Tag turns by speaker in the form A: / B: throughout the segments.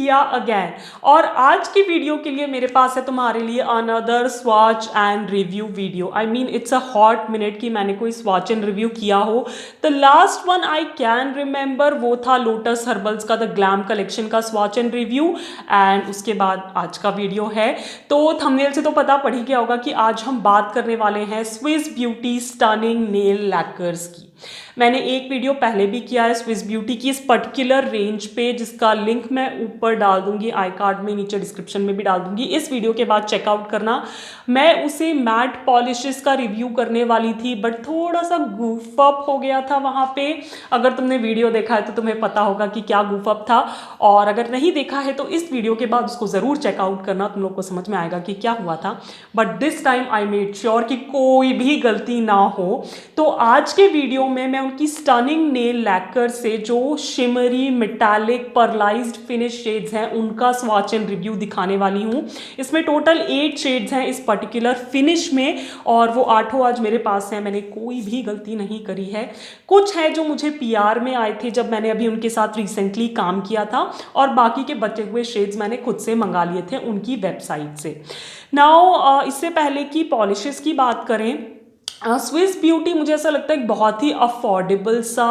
A: किया अगेन। और आज की वीडियो के लिए मेरे पास है तुम्हारे लिए another swatch and review video. I mean it's a hot minute कि मैंने कोई स्वॉच एंड रिव्यू किया हो। The last one I can remember वो था लोटस हर्बल्स का द ग्लैम कलेक्शन का स्वॉच एंड रिव्यू, एंड उसके बाद आज का वीडियो है। तो थंबनेल से तो पता पड़ ही गया होगा कि आज हम बात करने वाले हैं स्विस ब्यूटी स्टनिंग नेल लैकर्स की। मैंने एक वीडियो पहले भी किया है स्विस ब्यूटी की इस पर्टिकुलर रेंज पे, जिसका लिंक मैं ऊपर डाल दूंगी, आई कार्ड में, नीचे डिस्क्रिप्शन में भी डाल दूंगी। इस वीडियो के बाद चेकआउट करना। मैं उसे मैट पॉलिशेस का रिव्यू करने वाली थी, बट थोड़ा सा गूफ अप हो गया था वहाँ पे। अगर तुमने वीडियो देखा है तो तुम्हें पता होगा कि क्या गूफ अप था, और अगर नहीं देखा है तो इस वीडियो के बाद उसको ज़रूर चेकआउट करना, तुम लोग को समझ में आएगा कि क्या हुआ था। But this time I made sure कि कोई भी गलती ना हो। तो आज के वीडियो में मैं उनकी स्टनिंग नेल लैकर से जो शिमरी मेटालिक पर्लाइज्ड फिनिश शेड्स हैं उनका स्वॉच एंड रिव्यू दिखाने वाली हूँ। इसमें टोटल 8 शेड्स हैं इस पर्टिकुलर फिनिश में, और वो 8 आज मेरे पास हैं। मैंने कोई भी गलती नहीं करी है। कुछ है जो मुझे पीआर में आए थे जब मैंने अभी उनके साथ रिसेंटली काम किया था, और बाकी के बचे हुए शेड्स मैंने खुद से मंगा लिए थे उनकी वेबसाइट से। नाउ इससे पहले कि पॉलिशेस की बात करें, स्विस ब्यूटी मुझे ऐसा लगता है एक बहुत ही अफोर्डेबल सा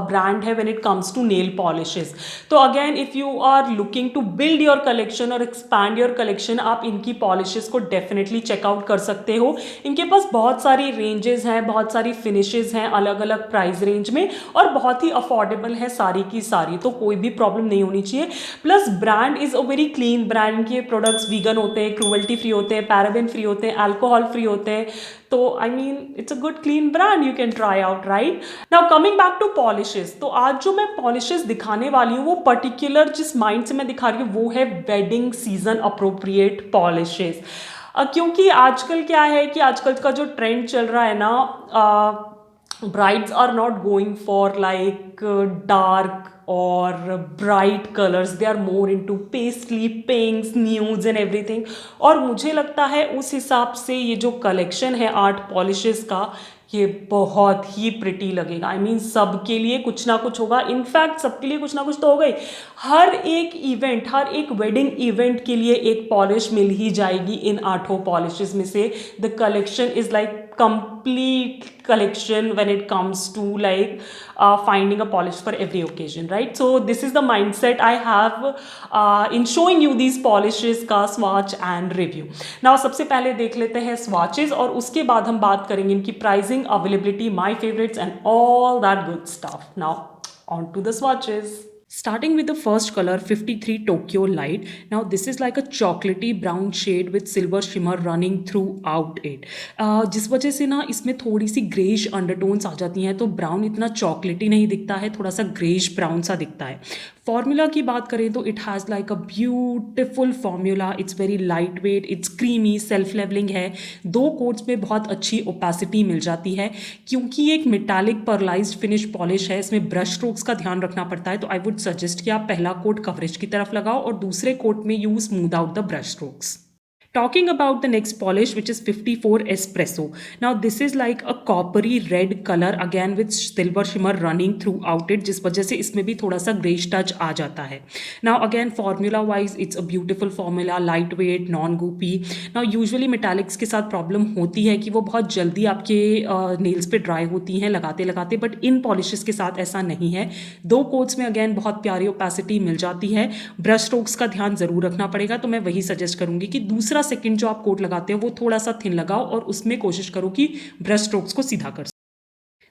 A: ब्रांड है when it comes to nail polishes. तो again if you are looking to build your collection और एक्सपैंड योर कलेक्शन, आप इनकी पॉलिशेस को डेफिनेटली चेकआउट कर सकते हो। इनके पास बहुत सारी रेंजेस हैं, बहुत सारी फिनिशेस हैं अलग अलग प्राइस रेंज में, और बहुत ही अफोर्डेबल है सारी की सारी, तो कोई भी प्रॉब्लम नहीं होनी चाहिए। Plus brand is a very clean brand. के प्रोडक्ट्स वीगन होते हैं, क्रूअल्टी फ्री होते हैं, पैराबेन फ्री होते हैं, अल्कोहल फ्री होते हैं। तो I mean it's a good clean brand, you can try out, right. Now coming back to polishes, तो आज जो मैं पॉलिशेस दिखाने वाली हूँ वो पर्टिकुलर जिस माइंड से मैं दिखा रही हूँ वो है वेडिंग सीजन अप्रोप्रिएट पॉलिशेस। क्योंकि आजकल क्या है कि आजकल का जो ट्रेंड चल रहा है ना, brides are not going for like dark or bright colors, they are more into paisley pinks, nudes and everything। और मुझे लगता है उस हिसाब से ये जो कलेक्शन है आर्ट पॉलिशेस का, ये बहुत ही प्रिटी लगेगा। आई मीन सबके लिए कुछ ना कुछ होगा, इनफैक्ट सबके लिए कुछ ना कुछ तो होगा ही। हर एक इवेंट, हर एक वेडिंग इवेंट के लिए एक पॉलिश मिल ही जाएगी इन 8 पॉलिशेस में से। The collection is like complete collection when it comes to like finding a polish for every occasion, right? So this is the mindset I have in showing you these polishes का swatch and review. Now सबसे पहले देख लेते हैं swatches, और उसके बाद हम बात करेंगे इनकी pricing, availability, my favorites and all that good stuff. Now on to the swatches. Starting with the first color 53 Tokyo Light. Now this is like a chocolatey brown shade with silver shimmer running throughout it. जिस वजह से ना इसमें थोड़ी सी greyish undertones आ जाती हैं, तो brown इतना चॉकलेटी नहीं दिखता है, थोड़ा सा ग्रेश ब्राउन सा दिखता है। फॉर्मूला की बात करें तो it has like a beautiful formula, it's very lightweight, it's creamy, self levelling है। 2 कोट्स में बहुत अच्छी ओपेसिटी मिल जाती है। क्योंकि एक मेटालिक पर्लाइज्ड फिनिश पॉलिश है, इसमें ब्रश स्ट्रोक्स का ध्यान रखना पड़ता है, तो आई वुड सजेस्ट कि आप पहला कोट कवरेज की तरफ लगाओ और दूसरे कोट में you smooth out the brush strokes. Talking about the next polish, which is 54 Espresso. Now this is like a coppery red color again with silver shimmer running throughout it, जिस वजह से इसमें भी थोड़ा सा ग्रेश टच आ जाता है। Now again formula wise it's a beautiful formula, lightweight, non goopy. Now usually metallics के साथ प्रॉब्लम होती है कि वो बहुत जल्दी आपके नेल्स पे ड्राई होती हैं लगाते लगाते, बट इन पॉलिशेस के साथ ऐसा नहीं है। 2 कोट्स में अगेन बहुत प्यारी ओपेसिटी मिल जाती है। ब्रश स्ट्रोक्स का ध्यान ज़रूर रखना पड़ेगा, तो मैं वही सजेस्ट करूँगी कि दूसरा सेकंड जो आप कोट लगाते हो वो थोड़ा सा थिन लगाओ और उसमें कोशिश करो कि ब्रश स्ट्रोक्स को सीधा कर।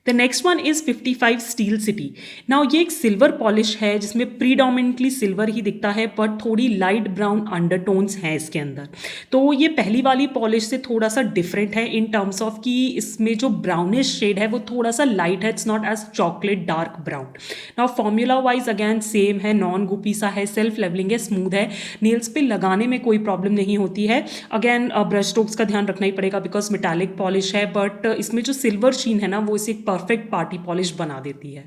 A: The next one is 55 steel city. Now ये एक सिल्वर पॉलिश है जिसमें प्रीडोमिनेंटली सिल्वर ही दिखता है, पर थोड़ी लाइट ब्राउन अंडरटोन्स हैं इसके अंदर। तो ये पहली वाली पॉलिश से थोड़ा सा डिफरेंट है इन टर्म्स ऑफ कि इसमें जो ब्राउनिश शेड है वो थोड़ा सा लाइट है, it's not as chocolate dark brown. Now formula wise again same है, नॉन गुपी सा है, सेल्फ लेवलिंग है, स्मूथ है, नेल्स पे लगाने में कोई प्रॉब्लम नहीं होती है। अगैन ब्रश स्ट्रोक्स का ध्यान रखना ही पड़ेगा बिकॉज मेटालिक पॉलिश है, बट इसमें जो सिल्वर शीन है ना वो इसे परफेक्ट पार्टी पॉलिश बना देती है।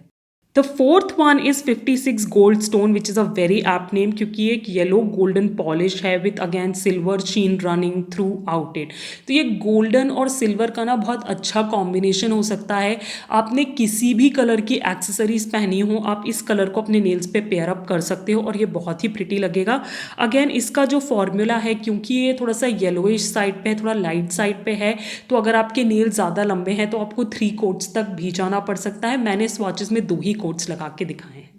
A: The fourth one is 56 gold stone which is a very apt name, क्योंकि ये एक येलो गोल्डन पॉलिश है with again silver sheen running throughout it. तो ये गोल्डन और सिल्वर का ना बहुत अच्छा कॉम्बिनेशन हो सकता है। आपने किसी भी कलर की एक्सेसरीज पहनी हो, आप इस कलर को अपने नेल्स पे पेयर अप कर सकते हो और ये बहुत ही प्रिटी लगेगा। अगेन इसका जो फॉर्मूला है, क्योंकि ये थोड़ा सा येलोइश साइड पे है, थोड़ा लाइट साइड पे है, तो अगर आपके नेल ज़्यादा लंबे हैं तो आपको 3 कोट्स तक भी जाना पड़ सकता है। मैंने स्वॉचेस में 2 ही कोट्स लगा के दिखाए हैं।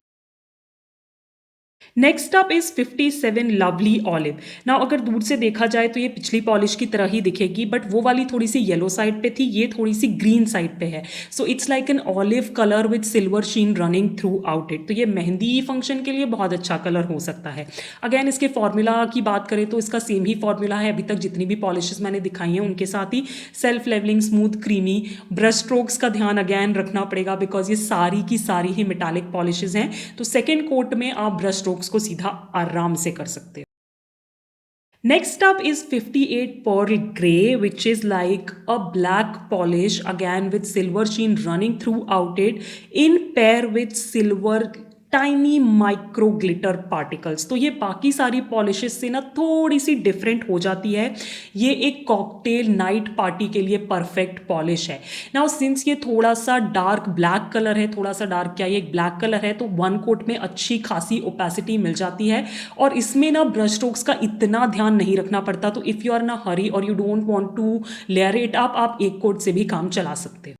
A: Next up is 57 lovely olive. Now अगर दूर से देखा जाए तो ये पिछली पॉलिश की तरह ही दिखेगी, बट वो वाली थोड़ी सी येलो साइड पे थी, ये थोड़ी सी ग्रीन साइड पे है। So it's like an olive colour with silver sheen running throughout it. तो ये मेहंदी फंक्शन के लिए बहुत अच्छा कलर हो सकता है। अगेन इसके फॉर्मूला की बात करें तो इसका सेम ही फॉर्मूला है अभी तक जितनी भी पॉलिशेस मैंने दिखाई हैं उनके साथ ही। Self levelling, smooth, creamy. Brush strokes का ध्यान अगैन रखना पड़ेगा बिकॉज ये सारी की सारी ही मेटालिक पॉलिशेस हैं, तो सेकेंड कोट में आप ब्रश स्ट्रोक्स को सीधा आराम से कर सकते हो। Next up is 58 Pearl Grey, which is like a black polish again with silver sheen running throughout it in pair with silver tiny micro glitter particles. तो ये बाकी सारी पॉलिशेस से ना थोड़ी सी डिफरेंट हो जाती है। ये एक कॉकटेल नाइट पार्टी के लिए परफेक्ट पॉलिश है। नाउ सिंस ये थोड़ा सा डार्क ब्लैक कलर है, थोड़ा सा डार्क क्या, ये एक ब्लैक कलर है, तो वन कोट में अच्छी खासी ओपेसिटी मिल जाती है और इसमें ना ब्रश स्ट्रोक्स का इतना ध्यान नहीं रखना पड़ता। तो इफ़ यू आर ना हरी और you don't want to layer it up, आप एक कोट से भी काम चला सकते हो।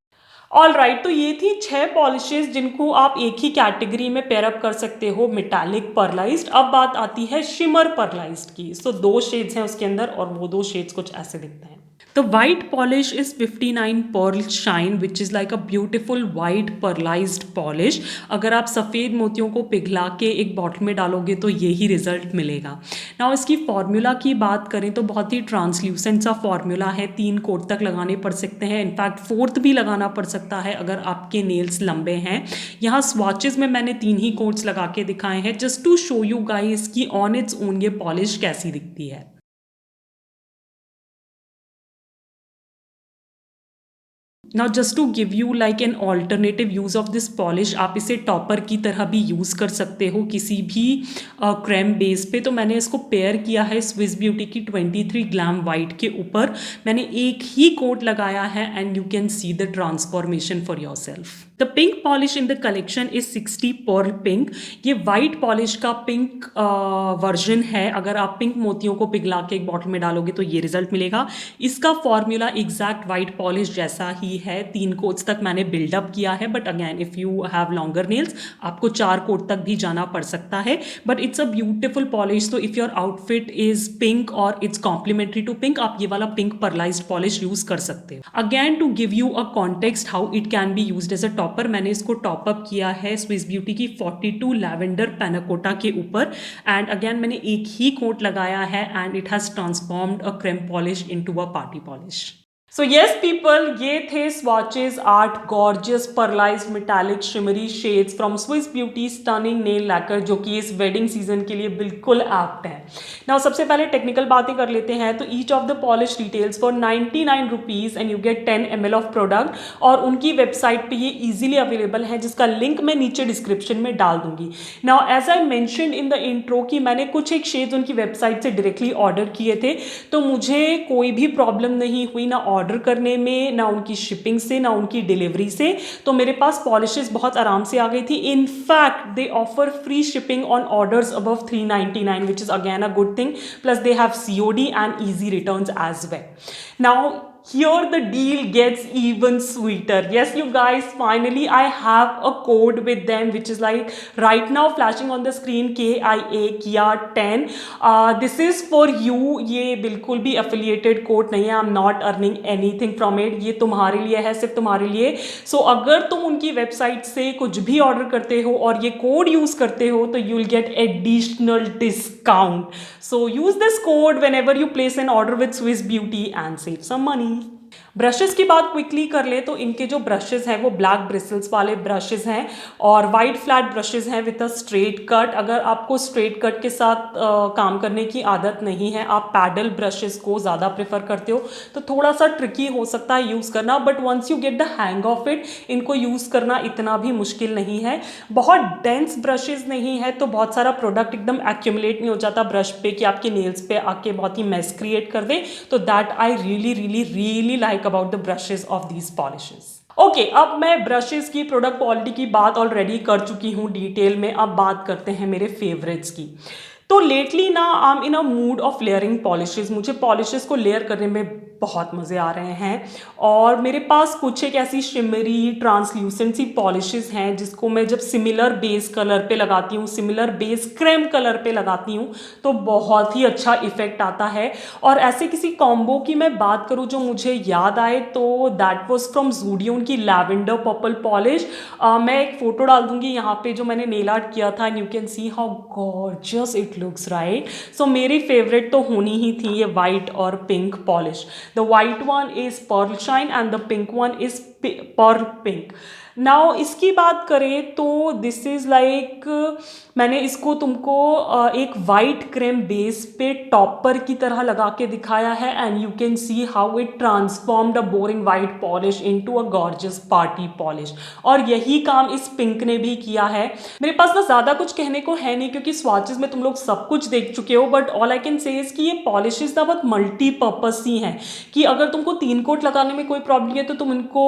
A: ऑल राइट, तो ये थी 6 पॉलिशेस जिनको आप एक ही कैटेगरी में पेयरअप कर सकते हो, मेटालिक पर्लाइज्ड। अब बात आती है शिमर पर्लाइज्ड की। सो 2 शेड्स हैं उसके अंदर और वो 2 शेड्स कुछ ऐसे दिखते हैं। The white polish is 59 Pearl Shine, which is like a beautiful white pearlized polish. अगर आप सफ़ेद मोतियों को पिघला के एक बॉटल में डालोगे तो यही रिजल्ट मिलेगा। नाउ इसकी फॉर्मूला की बात करें तो बहुत ही ट्रांसल्यूसेंट सा फॉर्मूला है, 3 कोट तक लगाने पड़ सकते हैं, इनफैक्ट 4th भी लगाना पड़ सकता है अगर आपके नेल्स लंबे हैं। यहाँ स्वॉचेस में मैंने 3 ही कोट्स लगा के दिखाए हैं just to show you guys कि ऑन इट्स ओन ये पॉलिश कैसी दिखती है। Now just to give you like an alternative use of this polish, आप इसे टॉपर की तरह भी यूज़ कर सकते हो किसी भी क्रेम बेस पे। तो मैंने इसको पेयर किया है स्विस ब्यूटी की 23 ग्लैम वाइट के ऊपर। मैंने एक ही कोट लगाया है and you can see the transformation for yourself. The pink polish in the collection is 60 pearl pink. ये वाइट पॉलिश का पिंक वर्जन है। अगर आप पिंक मोतियों को पिघला के एक बॉटल में डालोगे तो ये रिजल्ट मिलेगा। इसका फॉर्मूला एग्जैक्ट वाइट पॉलिश जैसा ही है। 3 कोट्स तक मैंने बिल्डअप किया है, but again if you have longer nails आपको 4 कोट तक भी जाना पड़ सकता है। But it's a beautiful polish. तो if your outfit is pink और इट्स कॉम्प्लीमेंट्री टू पिंक, आप ये वाला पिंक पर्लाइज्ड पॉलिश यूज कर सकते हो। Again to give you a context how it can be used as a topper, मैंने इसको टॉप अप किया है स्विस ब्यूटी की 42 लैवेंडर पैनाकोटा के ऊपर एंड अगैन मैंने एक ही कोट लगाया है and it has transformed a creme polish into a party polish. So yes people, ये थे swatches 8 gorgeous pearlised metallic shimmery shades from Swiss Beauty stunning nail lacquer, जो कि इस वेडिंग सीजन के लिए बिल्कुल एप्ट है। नाउ सबसे पहले टेक्निकल बातें कर लेते हैं। तो each of the polish retails for 99 rupees and you get 10 ml of product, और उनकी वेबसाइट पे ये इजीली अवेलेबल है जिसका लिंक मैं नीचे डिस्क्रिप्शन में डाल दूंगी। Now as I mention in the intro कि मैंने कुछ एक शेड्स उनकी वेबसाइट से डायरेक्टली ऑर्डर किए थे, तो मुझे कोई भी प्रॉब्लम नहीं हुई ना ऑर्डर करने में, ना उनकी शिपिंग से, ना उनकी डिलीवरी से। तो मेरे पास पॉलिशेस बहुत आराम से आ गई थी। In fact they offer free shipping on orders above 399 which is again a good thing, plus they have COD and easy returns as well. Now here the deal gets even sweeter. Yes you guys, finally I have a code with them which is like right now flashing on the screen, KIA Kia 10. This is for you. ये बिल्कुल भी affiliated code नहीं है, I'm not earning anything from it. ये तुम्हारे लिए है, सिर्फ तुम्हारे लिए। So अगर तुम उनकी वेबसाइट से कुछ भी ऑर्डर करते हो और ये कोड यूज करते हो तो you will get additional discount. So use this code whenever you place an order with Swiss Beauty and save some money. Brushes की बात क्विकली कर ले तो इनके जो ब्रशेस हैं वो ब्लैक ब्रिसल्स वाले ब्रशेस हैं और वाइड फ्लैट ब्रशेस हैं विद अ स्ट्रेट कट। अगर आपको स्ट्रेट कट के साथ काम करने की आदत नहीं है, आप पैडल ब्रशेस को ज़्यादा प्रेफर करते हो, तो थोड़ा सा ट्रिकी हो सकता है यूज़ करना, but once you get the hang of it, इनको यूज़ करना इतना भी मुश्किल नहीं है। बहुत डेंस ब्रशेस नहीं है तो बहुत सारा प्रोडक्ट एकदम एक्यूमुलेट नहीं हो जाता ब्रश पे कि आपके नेल्स पे आके बहुत ही मेस क्रिएट कर दे। तो that I really really really like about the brushes of these polishes. Okay, अब मैं ब्रशेस की प्रोडक्ट क्वालिटी की बात ऑलरेडी कर चुकी हूँ डिटेल में। अब बात करते हैं मेरे फेवरेट्स की। तो लेटली ना I am in a mood off layering polishes. मुझे पॉलिशेस को लेयर करने में बहुत मज़े आ रहे हैं और मेरे पास कुछ एक ऐसी शिमरी ट्रांसल्यूसेंट सी पॉलिशेस हैं जिसको मैं जब सिमिलर बेस कलर पे लगाती हूँ, सिमिलर बेस क्रेम कलर पे लगाती हूँ, तो बहुत ही अच्छा इफेक्ट आता है। और ऐसे किसी कॉम्बो की मैं बात करूँ जो मुझे याद आए तो दैट वाज फ्रॉम ज़ूडियो, उनकी लैवेंडर पर्पल पॉलिश। मैं एक फ़ोटो डाल दूंगी यहाँ पे जो मैंने नेल आर्ट किया था, and you can see how gorgeous it looks, right. So मेरी फेवरेट तो होनी ही थी ये वाइट और pink polish. The white one is pearl shine and the pink one is pearl pink. Now इसकी बात करें तो दिस इज लाइक, मैंने इसको तुमको एक वाइट क्रीम बेस पे टॉपर की तरह लगा के दिखाया है, and you can see how it transformed a boring white polish into a gorgeous party polish. और यही काम इस पिंक ने भी किया है। मेरे पास ना ज़्यादा कुछ कहने को है नहीं क्योंकि स्वॉचेस में तुम लोग सब कुछ देख चुके हो, but all I can say is कि ये पॉलिशेस ना बहुत मल्टीपर्पज सी हैं कि अगर तुमको 3 कोट लगाने में कोई प्रॉब्लम है तो तुम इनको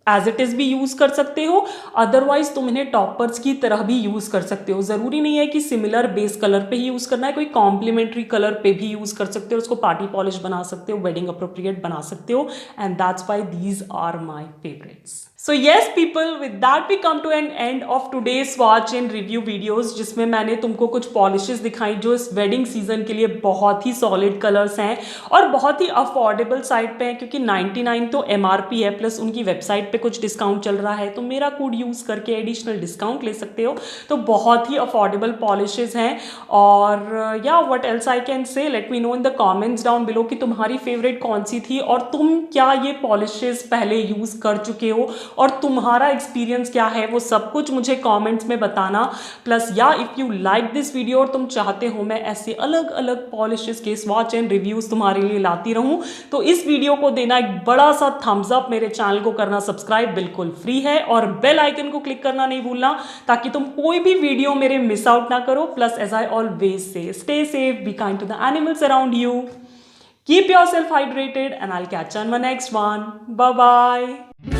A: एज इट इज़ भी यूज़ कर सकते हो, अदरवाइज तुम इन्हें टॉपर्स की तरह भी यूज़ कर सकते हो। ज़रूरी नहीं है कि सिमिलर बेस कलर पे ही यूज़ करना है, कोई कॉम्प्लीमेंट्री कलर पे भी यूज़ कर सकते हो, उसको पार्टी पॉलिश बना सकते हो, वेडिंग अप्रोप्रिएट बना सकते हो, and that's why these are my favourites. So yes people, with that we come to an end of today swatch and review videos, जिसमें मैंने तुमको कुछ पॉलिशेस दिखाई जो इस वेडिंग सीजन के लिए बहुत ही सॉलिड कलर्स हैं और बहुत ही अफोर्डेबल साइड पे हैं, क्योंकि 99 तो MRP है, प्लस उनकी वेबसाइट पे कुछ डिस्काउंट चल रहा है, तो मेरा कोड यूज़ करके एडिशनल डिस्काउंट ले सकते हो। तो बहुत ही अफोर्डेबल पॉलिशेस हैं। और या what else I can say, let me know in the comments down below कि तुम्हारी फेवरेट कौन सी थी और तुम क्या ये पॉलिशेस पहले यूज़ कर चुके हो और तुम्हारा एक्सपीरियंस क्या है, वो सब कुछ मुझे कमेंट्स में बताना। प्लस या if you like this video और तुम चाहते हो मैं ऐसे अलग अलग पॉलिशेस के स्वॉच एंड रिव्यूज़ तुम्हारे लिए लाती रहूं, तो इस वीडियो को देना एक बड़ा सा थम्स अप, मेरे चैनल को करना सब्सक्राइब, बिल्कुल फ्री है, और बेल आइकन को क्लिक करना नहीं भूलना ताकि तुम कोई भी वीडियो मेरे मिस आउट ना करो। Plus as I always say, stay safe, be kind to the animals around you, keep yourself hydrated, and I'll catch you on my next one. Bye bye.